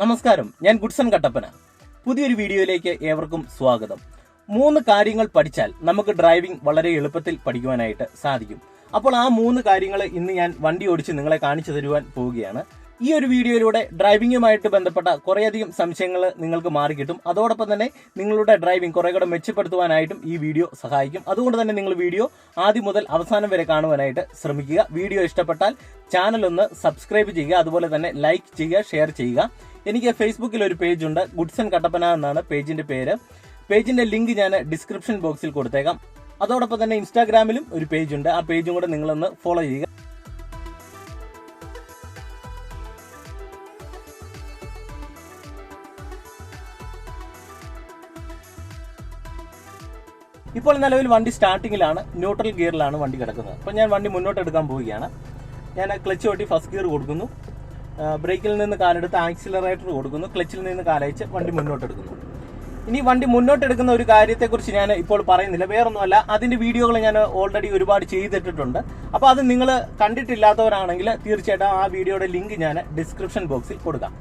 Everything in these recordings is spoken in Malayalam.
നമസ്കാരം, ഞാൻ ഗുഡ്സൺ കട്ടപ്പന. പുതിയൊരു വീഡിയോയിലേക്ക് ഏവർക്കും സ്വാഗതം. 3 കാര്യങ്ങൾ പഠിച്ചാൽ നമുക്ക് ഡ്രൈവിംഗ് വളരെ എളുപ്പത്തിൽ പഠിക്കുവാനായിട്ട് സാധിക്കും. അപ്പോൾ ആ 3 കാര്യങ്ങൾ ഇന്ന് ഞാൻ വണ്ടി ഓടിച്ച് നിങ്ങളെ കാണിച്ചു തരുവാൻ പോവുകയാണ്. ഈ ഒരു വീഡിയോയിലൂടെ ഡ്രൈവിംഗുമായിട്ട് ബന്ധപ്പെട്ട കുറേയധികം സംശയങ്ങൾ നിങ്ങൾക്ക് മാറിക്കിട്ടും. അതോടൊപ്പം തന്നെ നിങ്ങളുടെ ഡ്രൈവിംഗ് കുറെ കൂടെ മെച്ചപ്പെടുത്തുവാനായിട്ടും ഈ വീഡിയോ സഹായിക്കും. അതുകൊണ്ട് തന്നെ നിങ്ങൾ വീഡിയോ ആദ്യം മുതൽ അവസാനം വരെ കാണുവാനായിട്ട് ശ്രമിക്കുക. വീഡിയോ ഇഷ്ടപ്പെട്ടാൽ ചാനൽ ഒന്ന് സബ്സ്ക്രൈബ് ചെയ്യുക, അതുപോലെ തന്നെ ലൈക്ക് ചെയ്യുക, ഷെയർ ചെയ്യുക. എനിക്ക് ഫേസ്ബുക്കിൽ ഒരു പേജ് ഉണ്ട്, ഗുഡ്സൺ കട്ടപ്പന എന്നാണ് പേജിന്റെ പേര്. പേജിന്റെ ലിങ്ക് ഞാൻ ഡിസ്ക്രിപ്ഷൻ ബോക്സിൽ കൊടുത്തേക്കാം. അതോടൊപ്പം തന്നെ ഇൻസ്റ്റാഗ്രാമിലും ഒരു പേജ് ഉണ്ട്, ആ പേജും കൂടെ നിങ്ങളൊന്ന് ഫോളോ ചെയ്യുക. ഇപ്പോൾ നിലവിൽ വണ്ടി സ്റ്റാർട്ടിങ്ങിലാണ്, ന്യൂട്രൽ ഗിയറിലാണ് വണ്ടി കിടക്കുന്നത്. അപ്പോൾ ഞാൻ വണ്ടി മുന്നോട്ട് എടുക്കാൻ പോവുകയാണ്. ഞാൻ ക്ലച്ച് ഓട്ടി ഫസ്റ്റ് ഗിയർ കൊടുക്കുന്നു, ബ്രേക്കിൽ നിന്ന് കാലെടുത്ത് ആക്സിലറേറ്റർ കൊടുക്കുന്നു, ക്ലച്ചിൽ നിന്ന് കാലയച്ച് വണ്ടി മുന്നോട്ടെടുക്കുന്നു. ഇനി വണ്ടി മുന്നോട്ടെടുക്കുന്ന ഒരു കാര്യത്തെക്കുറിച്ച് ഞാൻ ഇപ്പോൾ പറയുന്നില്ല, വേറൊന്നുമല്ല, അതിന്റെ വീഡിയോകൾ ഞാൻ ഓൾറെഡി ഒരുപാട് ചെയ്തിട്ടുണ്ട്. അപ്പോൾ അത് നിങ്ങൾ കണ്ടിട്ടില്ലാത്തവരാണെങ്കിൽ തീർച്ചയായിട്ടും ആ വീഡിയോയുടെ ലിങ്ക് ഞാൻ ഡിസ്ക്രിപ്ഷൻ ബോക്സിൽ കൊടുക്കാം.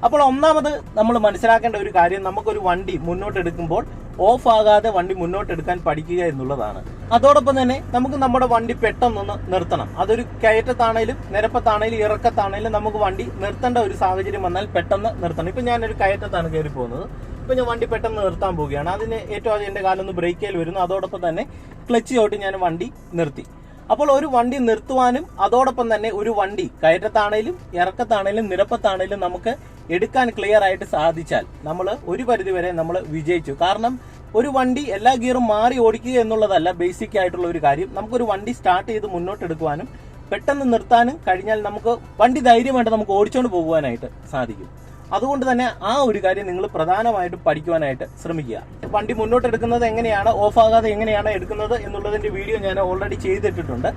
അപ്പോൾ ഒന്നാമത് നമ്മൾ മനസ്സിലാക്കേണ്ട ഒരു കാര്യം, നമുക്കൊരു വണ്ടി മുന്നോട്ടെടുക്കുമ്പോൾ ഓഫ് ആകാതെ വണ്ടി മുന്നോട്ടെടുക്കാൻ പഠിക്കുക എന്നുള്ളതാണ്. അതോടൊപ്പം തന്നെ നമുക്ക് നമ്മുടെ വണ്ടി പെട്ടെന്നൊന്ന് നിർത്തണം. അതൊരു കയറ്റത്താണേലും നിരപ്പത്താണേലും ഇറക്കത്താണേലും നമുക്ക് വണ്ടി നിർത്തേണ്ട ഒരു സാഹചര്യം വന്നാൽ പെട്ടെന്ന് നിർത്തണം. ഇപ്പൊ ഞാനൊരു കയറ്റത്താണ് കയറി പോകുന്നത്. ഇപ്പൊ ഞാൻ വണ്ടി പെട്ടെന്ന് നിർത്താൻ പോവുകയാണ്. അതിന് ഏറ്റവും ആദ്യം എന്റെ കാലൊന്ന് ബ്രേക്കിൽ വരുന്നു. അതോടൊപ്പം തന്നെ ക്ലച്ച് ചവിട്ടി ഞാൻ വണ്ടി നിർത്തി. അപ്പോൾ ഒരു വണ്ടി നിർത്തുവാനും അതോടൊപ്പം തന്നെ ഒരു വണ്ടി കയറ്റത്താണേലും ഇറക്കത്താണേലും നിരപ്പത്താണേലും നമുക്ക് എടുക്കാൻ ക്ലിയർ ആയിട്ട് സാധിച്ചാൽ നമ്മൾ ഒരു പരിധിവരെ നമ്മൾ വിജയിച്ചു. കാരണം ഒരു വണ്ടി എല്ലാ ഗിയറും മാറി ഓടിക്കുക എന്നുള്ളതല്ല ബേസിക് ആയിട്ടുള്ള ഒരു കാര്യം. നമുക്കൊരു വണ്ടി സ്റ്റാർട്ട് ചെയ്ത് മുന്നോട്ടെടുക്കുവാനും പെട്ടെന്ന് നിർത്താനും കഴിഞ്ഞാൽ നമുക്ക് വണ്ടി ധൈര്യമായിട്ട് നമുക്ക് ഓടിച്ചുകൊണ്ട് പോകുവാനായിട്ട് സാധിക്കും. അതുകൊണ്ട് തന്നെ ആ ഒരു കാര്യം നിങ്ങൾ പ്രധാനമായിട്ടും പഠിക്കുവാനായിട്ട് ശ്രമിക്കുക. വണ്ടി മുന്നോട്ടെടുക്കുന്നത് എങ്ങനെയാണ്, ഓഫ് ആകാതെ എങ്ങനെയാണ് എടുക്കുന്നത് എന്നുള്ളതിന്റെ വീഡിയോ ഞാൻ ഓൾറെഡി ചെയ്തിട്ടുണ്ട്.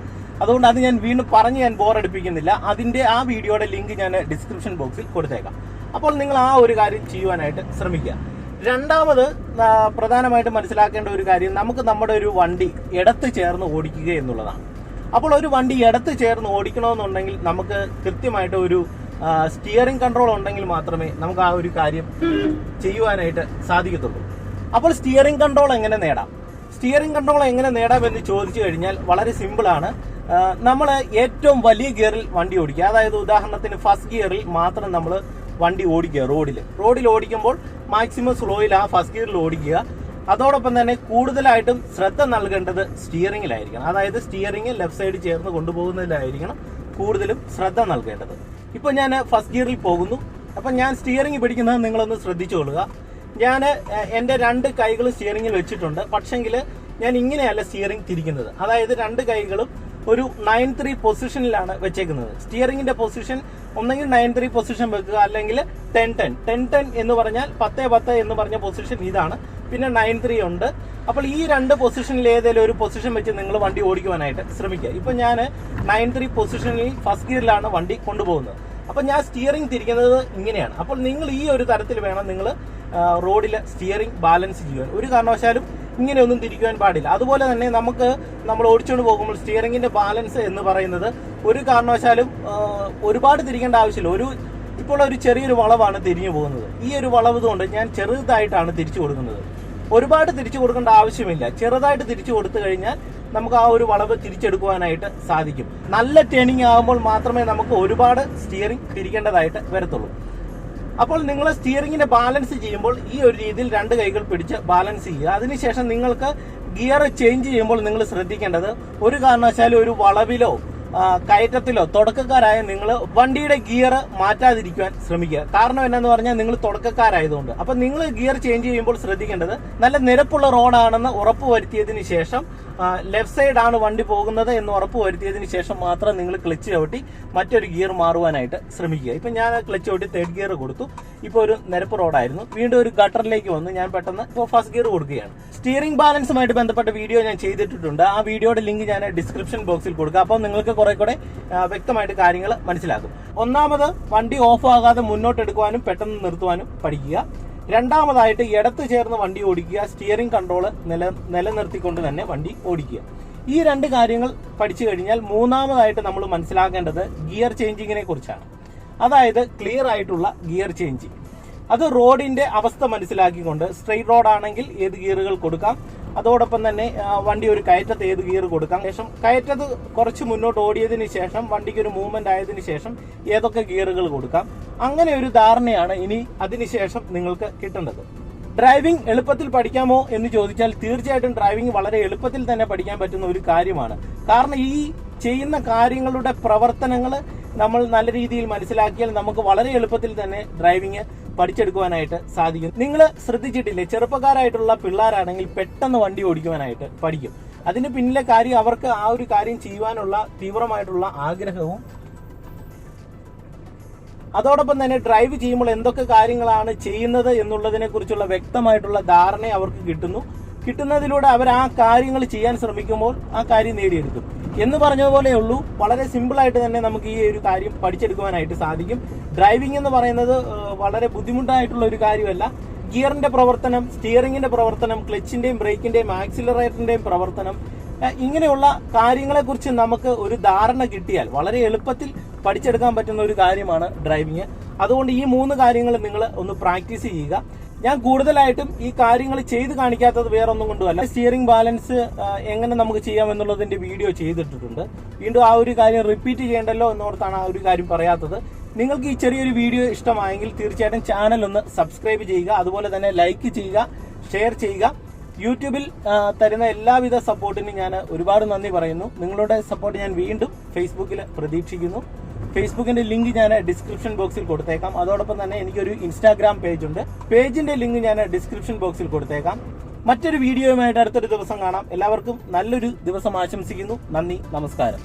അതുകൊണ്ട് അത് ഞാൻ വീണ്ടും പറഞ്ഞ് ഞാൻ ബോറടിപ്പിക്കുന്നില്ല. അതിന്റെ ആ വീഡിയോയുടെ ലിങ്ക് ഞാൻ ഡിസ്ക്രിപ്ഷൻ ബോക്സിൽ കൊടുത്തേക്കാം. അപ്പോൾ നിങ്ങൾ ആ ഒരു കാര്യം ചെയ്യുവാനായിട്ട് ശ്രമിക്കുക. രണ്ടാമത് പ്രധാനമായിട്ട് മനസ്സിലാക്കേണ്ട ഒരു കാര്യം, നമുക്ക് നമ്മുടെ ഒരു വണ്ടി ഇടത്ത് ചേർന്ന് ഓടിക്കുക എന്നുള്ളതാണ്. അപ്പോൾ ഒരു വണ്ടി ഇടത്ത് ചേർന്ന് ഓടിക്കണമെന്നുണ്ടെങ്കിൽ നമുക്ക് കൃത്യമായിട്ട് ഒരു സ്റ്റിയറിംഗ് കൺട്രോൾ ഉണ്ടെങ്കിൽ മാത്രമേ നമുക്ക് ആ ഒരു കാര്യം ചെയ്യുവാനായിട്ട് സാധിക്കത്തുള്ളൂ. അപ്പോൾ സ്റ്റിയറിംഗ് കൺട്രോൾ എങ്ങനെ നേടാം? സ്റ്റിയറിംഗ് കൺട്രോൾ എങ്ങനെ നേടാമെന്ന് ചോദിച്ചു കഴിഞ്ഞാൽ വളരെ സിമ്പിളാണ്. നമ്മൾ ഏറ്റവും വലിയ ഗിയറിൽ വണ്ടി ഓടിക്കുക. അതായത് ഉദാഹരണത്തിന് ഫസ്റ്റ് ഗിയറിൽ മാത്രം നമ്മൾ വണ്ടി ഓടിക്കുക. റോഡിൽ ഓടിക്കുമ്പോൾ മാക്സിമം സ്ലോയിൽ ആ ഫസ്റ്റ് ഗിയറിൽ ഓടിക്കുക. അതോടൊപ്പം തന്നെ കൂടുതലായിട്ടും ശ്രദ്ധ നൽകേണ്ടത് സ്റ്റിയറിംഗിലായിരിക്കണം. അതായത് സ്റ്റിയറിംഗ് ലെഫ്റ്റ് സൈഡ് ചേർന്ന് കൊണ്ടുപോകുന്നതിലായിരിക്കണം കൂടുതലും ശ്രദ്ധ നൽകേണ്ടത്. ഇപ്പൊ ഞാൻ ഫസ്റ്റ് ഗിയറിൽ പോകുന്നു. അപ്പൊ ഞാൻ സ്റ്റിയറിംഗ് പിടിക്കുന്നത് നിങ്ങളൊന്ന് ശ്രദ്ധിച്ചോളുക. ഞാൻ എന്റെ 2 കൈകൾ സ്റ്റിയറിംഗിൽ വെച്ചിട്ടുണ്ട്. പക്ഷെങ്കിൽ ഞാൻ ഇങ്ങനെയല്ല സ്റ്റിയറിംഗ് തിരിക്കുന്നത്. അതായത് 2 കൈകളും ഒരു 9-3 പൊസിഷനിലാണ് വെച്ചേക്കുന്നത്. സ്റ്റിയറിംഗിന്റെ പൊസിഷൻ ഒന്നെങ്കിൽ 9-3 പൊസിഷൻ വെക്കുക, അല്ലെങ്കിൽ 10-10 എന്ന് പറഞ്ഞാൽ 10-10 എന്ന് പറഞ്ഞ പൊസിഷൻ ഇതാണ്. പിന്നെ 9-3 ഉണ്ട്. അപ്പോൾ ഈ 2 പൊസിഷനിൽ ഏതെങ്കിലും ഒരു പൊസിഷൻ വെച്ച് നിങ്ങൾ വണ്ടി ഓടിക്കുവാനായിട്ട് ശ്രമിക്കുക. ഇപ്പൊ ഞാൻ 9-3 പൊസിഷനിൽ ഫസ്റ്റ് ഗിയറിലാണ് വണ്ടി കൊണ്ടുപോകുന്നത്. അപ്പൊ ഞാൻ സ്റ്റിയറിംഗ് തിരിക്കുന്നത് ഇങ്ങനെയാണ്. അപ്പോൾ നിങ്ങൾ ഈ ഒരു തരത്തിൽ വേണം നിങ്ങൾ റോഡിൽ സ്റ്റിയറിംഗ് ബാലൻസ് ചെയ്യുവാൻ. ഒരു കാരണവശാലും ഇങ്ങനെയൊന്നും തിരിക്കുവാൻ പാടില്ല. അതുപോലെ തന്നെ നമ്മൾ ഓടിച്ചുകൊണ്ട് പോകുമ്പോൾ സ്റ്റിയറിംഗിന്റെ ബാലൻസ് എന്ന് പറയുന്നത് ഒരു കാരണവശാലും ഒരുപാട് തിരിക്കേണ്ട ആവശ്യമില്ല. ഇപ്പോൾ ഒരു ചെറിയൊരു വളവാണ് തിരിഞ്ഞു പോകുന്നത്. ഈ ഒരു വളവ് കൊണ്ട് ഞാൻ ചെറുതായിട്ടാണ് തിരിച്ചു കൊടുക്കുന്നത്. ഒരുപാട് തിരിച്ചു കൊടുക്കേണ്ട ആവശ്യമില്ല. ചെറുതായിട്ട് തിരിച്ചു കൊടുത്തു കഴിഞ്ഞാൽ നമുക്ക് ആ ഒരു വളവ് തിരിച്ചെടുക്കുവാനായിട്ട് സാധിക്കും. നല്ല ടേണിംഗ് ആകുമ്പോൾ മാത്രമേ നമുക്ക് ഒരുപാട് സ്റ്റിയറിംഗ് തിരിക്കേണ്ടതായിട്ട് വരത്തുള്ളൂ. അപ്പോൾ നിങ്ങൾ സ്റ്റിയറിംഗിന്റെ ബാലൻസ് ചെയ്യുമ്പോൾ ഈ ഒരു രീതിയിൽ 2 കൈകൾ പിടിച്ച് ബാലൻസ് ചെയ്യുക. അതിനുശേഷം നിങ്ങൾക്ക് ഗിയർ ചേഞ്ച് ചെയ്യുമ്പോൾ നിങ്ങൾ ശ്രദ്ധിക്കേണ്ടത്, ഒരു കാരണവശാലും ഒരു വളവിലോ കയറ്റത്തിലോ തുടക്കക്കാരായ നിങ്ങൾ വണ്ടിയുടെ ഗിയർ മാറ്റാതിരിക്കുവാൻ ശ്രമിക്കുക. കാരണം എന്നാന്ന് പറഞ്ഞാൽ നിങ്ങൾ തുടക്കക്കാരായതുകൊണ്ട്. അപ്പൊ നിങ്ങൾ ഗിയർ ചേഞ്ച് ചെയ്യുമ്പോൾ ശ്രദ്ധിക്കേണ്ടത്, നല്ല നിരപ്പുള്ള റോഡാണെന്ന് ഉറപ്പ് വരുത്തിയതിന് ശേഷം, ലെഫ്റ്റ് സൈഡ് ആണ് വണ്ടി പോകുന്നത് എന്ന് ഉറപ്പ് വരുത്തിയതിന് ശേഷം മാത്രം നിങ്ങൾ ക്ലച്ച് ചവിട്ടി മറ്റൊരു ഗിയർ മാറുവാനായിട്ട് ശ്രമിക്കുക. ഇപ്പൊ ഞാൻ ക്ലച്ച് ചവിട്ടി 3rd ഗിയർ കൊടുത്തു. ഇപ്പൊ ഒരു നിരപ്പ് റോഡായിരുന്നു, വീണ്ടും ഒരു ഗട്ടറിലേക്ക് വന്നു. ഞാൻ പെട്ടെന്ന് ഇപ്പോൾ ഫസ്റ്റ് ഗിയർ കൊടുക്കുകയാണ്. സ്റ്റിയറിംഗ് ബാലൻസുമായിട്ട് ബന്ധപ്പെട്ട വീഡിയോ ഞാൻ ചെയ്തിട്ടുണ്ട്. ആ വീഡിയോയുടെ ലിങ്ക് ഞാൻ ഡിസ്ക്രിപ്ഷൻ ബോക്സിൽ കൊടുക്കാം. അപ്പോൾ നിങ്ങൾക്ക് കുറെ കൂടെ വ്യക്തമായിട്ട് കാര്യങ്ങൾ മനസ്സിലാക്കും. ഒന്നാമത്, വണ്ടി ഓഫ് ആകാതെ മുന്നോട്ടെടുക്കുവാനും പെട്ടെന്ന് നിർത്തുവാനും പഠിക്കുക. രണ്ടാമതായിട്ട്, ഇടത്ത് ചേർന്ന് വണ്ടി ഓടിക്കുക. സ്റ്റിയറിംഗ് കൺട്രോൾ നിലനിർത്തിക്കൊണ്ട് തന്നെ വണ്ടി ഓടിക്കുക. ഈ 2 കാര്യങ്ങൾ പഠിച്ചു കഴിഞ്ഞാൽ മൂന്നാമതായിട്ട് നമ്മൾ മനസ്സിലാക്കേണ്ടത് ഗിയർ ചേഞ്ചിങ്ങിനെ കുറിച്ചാണ്. അതായത് ക്ലിയർ ആയിട്ടുള്ള ഗിയർ ചേഞ്ച്. അത് റോഡിന്റെ അവസ്ഥ മനസ്സിലാക്കിക്കൊണ്ട് സ്ട്രെയിറ്റ് റോഡ് ആണെങ്കിൽ ഏത് ഗിയറുകൾ കൊടുക്കാം, അതോടൊപ്പം തന്നെ വണ്ടി ഒരു കയറ്റത്ത് ഏത് ഗിയർ കൊടുക്കാം, ശേഷം കയറ്റത്ത് കുറച്ച് മുന്നോട്ട് ഓടിയതിന് ശേഷം വണ്ടിക്ക് ഒരു മൂവ്മെന്റ് ആയതിനു ശേഷം ഏതൊക്കെ ഗിയറുകൾ കൊടുക്കാം, അങ്ങനെ ഒരു ധാരണയാണ് ഇനി അതിനുശേഷം നിങ്ങൾക്ക് കിട്ടേണ്ടത്. ഡ്രൈവിംഗ് എളുപ്പത്തിൽ പഠിക്കാമോ എന്ന് ചോദിച്ചാൽ തീർച്ചയായിട്ടും ഡ്രൈവിംഗ് വളരെ എളുപ്പത്തിൽ തന്നെ പഠിക്കാൻ പറ്റുന്ന ഒരു കാര്യമാണ്. കാരണം ഈ ചെയ്യുന്ന കാര്യങ്ങളുടെ പ്രവർത്തനങ്ങൾ നമ്മൾ നല്ല രീതിയിൽ മനസ്സിലാക്കിയാൽ നമുക്ക് വളരെ എളുപ്പത്തിൽ തന്നെ ഡ്രൈവിംഗ് പഠിച്ചെടുക്കുവാനായിട്ട് സാധിക്കും. നിങ്ങൾ ശ്രദ്ധിച്ചിട്ടില്ലേ, ചെറുപ്പക്കാരായിട്ടുള്ള പിള്ളേരാണെങ്കിൽ പെട്ടെന്ന് വണ്ടി ഓടിക്കുവാനായിട്ട് പഠിക്കും. അതിന് പിന്നിലെ കാര്യം അവർക്ക് ആ ഒരു കാര്യം ചെയ്യുവാനുള്ള തീവ്രമായിട്ടുള്ള ആഗ്രഹവും അതോടൊപ്പം തന്നെ ഡ്രൈവ് ചെയ്യുമ്പോൾ എന്തൊക്കെ കാര്യങ്ങളാണ് ചെയ്യുന്നത് എന്നുള്ളതിനെ കുറിച്ചുള്ള വ്യക്തമായിട്ടുള്ള ധാരണ അവർക്ക് കിട്ടുന്നതിലൂടെ അവർ ആ കാര്യങ്ങൾ ചെയ്യാൻ ശ്രമിക്കുമ്പോൾ ആ കാര്യം നേടിയെടുക്കും. എന്ന് പറഞ്ഞതുപോലെയുള്ളൂ, വളരെ സിമ്പിളായിട്ട് തന്നെ നമുക്ക് ഈ ഒരു കാര്യം പഠിച്ചെടുക്കുവാനായിട്ട് സാധിക്കും. ഡ്രൈവിംഗ് എന്ന് പറയുന്നത് വളരെ ബുദ്ധിമുട്ടായിട്ടുള്ള ഒരു കാര്യമല്ല. ഗിയറിന്റെ പ്രവർത്തനം, സ്റ്റിയറിംഗിന്റെ പ്രവർത്തനം, ക്ലച്ചിന്റെയും ബ്രേക്കിന്റെയും ആക്സിലറേറ്ററിന്റെയും പ്രവർത്തനം, ഇങ്ങനെയുള്ള കാര്യങ്ങളെക്കുറിച്ച് നമുക്ക് ഒരു ധാരണ കിട്ടിയാൽ വളരെ എളുപ്പത്തിൽ പഠിച്ചെടുക്കാൻ പറ്റുന്ന ഒരു കാര്യമാണ് ഡ്രൈവിംഗ്. അതുകൊണ്ട് ഈ 3 കാര്യങ്ങൾ നിങ്ങൾ ഒന്ന് പ്രാക്ടീസ് ചെയ്യുക. ഞാൻ കൂടുതലായിട്ടും ഈ കാര്യങ്ങൾ ചെയ്ത് കാണിക്കാത്തത് വേറൊന്നും കൊണ്ടുമല്ല. സ്റ്റിയറിംഗ് ബാലൻസ് എങ്ങനെ നമുക്ക് ചെയ്യാം എന്നുള്ളതിന്റെ വീഡിയോ ചെയ്തിട്ടുണ്ട്. വീണ്ടും ആ ഒരു കാര്യം റിപ്പീറ്റ് ചെയ്യേണ്ടല്ലോ എന്നോർത്താണ് ആ ഒരു കാര്യം പറയാത്തത്. നിങ്ങൾക്ക് ഈ ചെറിയൊരു വീഡിയോ ഇഷ്ടമായെങ്കിൽ തീർച്ചയായിട്ടും ചാനൽ ഒന്ന് സബ്സ്ക്രൈബ് ചെയ്യുക, അതുപോലെ തന്നെ ലൈക്ക് ചെയ്യുക, ഷെയർ ചെയ്യുക. യൂട്യൂബിൽ തരുന്ന എല്ലാവിധ സപ്പോർട്ടിനും ഞാൻ ഒരുപാട് നന്ദി പറയുന്നു. നിങ്ങളുടെ സപ്പോർട്ട് ഞാൻ വീണ്ടും ഫേസ്ബുക്കിൽ പ്രതീക്ഷിക്കുന്നു. ഫേസ്ബുക്കിന്റെ ലിങ്ക് ഞാൻ ഡിസ്ക്രിപ്ഷൻ ബോക്സിൽ കൊടുത്തേക്കാം. അതോടൊപ്പം തന്നെ എനിക്കൊരു ഇൻസ്റ്റാഗ്രാം പേജ് ഉണ്ട്. പേജിന്റെ ലിങ്ക് ഞാൻ ഡിസ്ക്രിപ്ഷൻ ബോക്സിൽ കൊടുത്തേക്കാം. മറ്റൊരു വീഡിയോയുമായിട്ട് അടുത്തൊരു ദിവസം കാണാം. എല്ലാവർക്കും നല്ലൊരു ദിവസം ആശംസിക്കുന്നു. നന്ദി, നമസ്കാരം.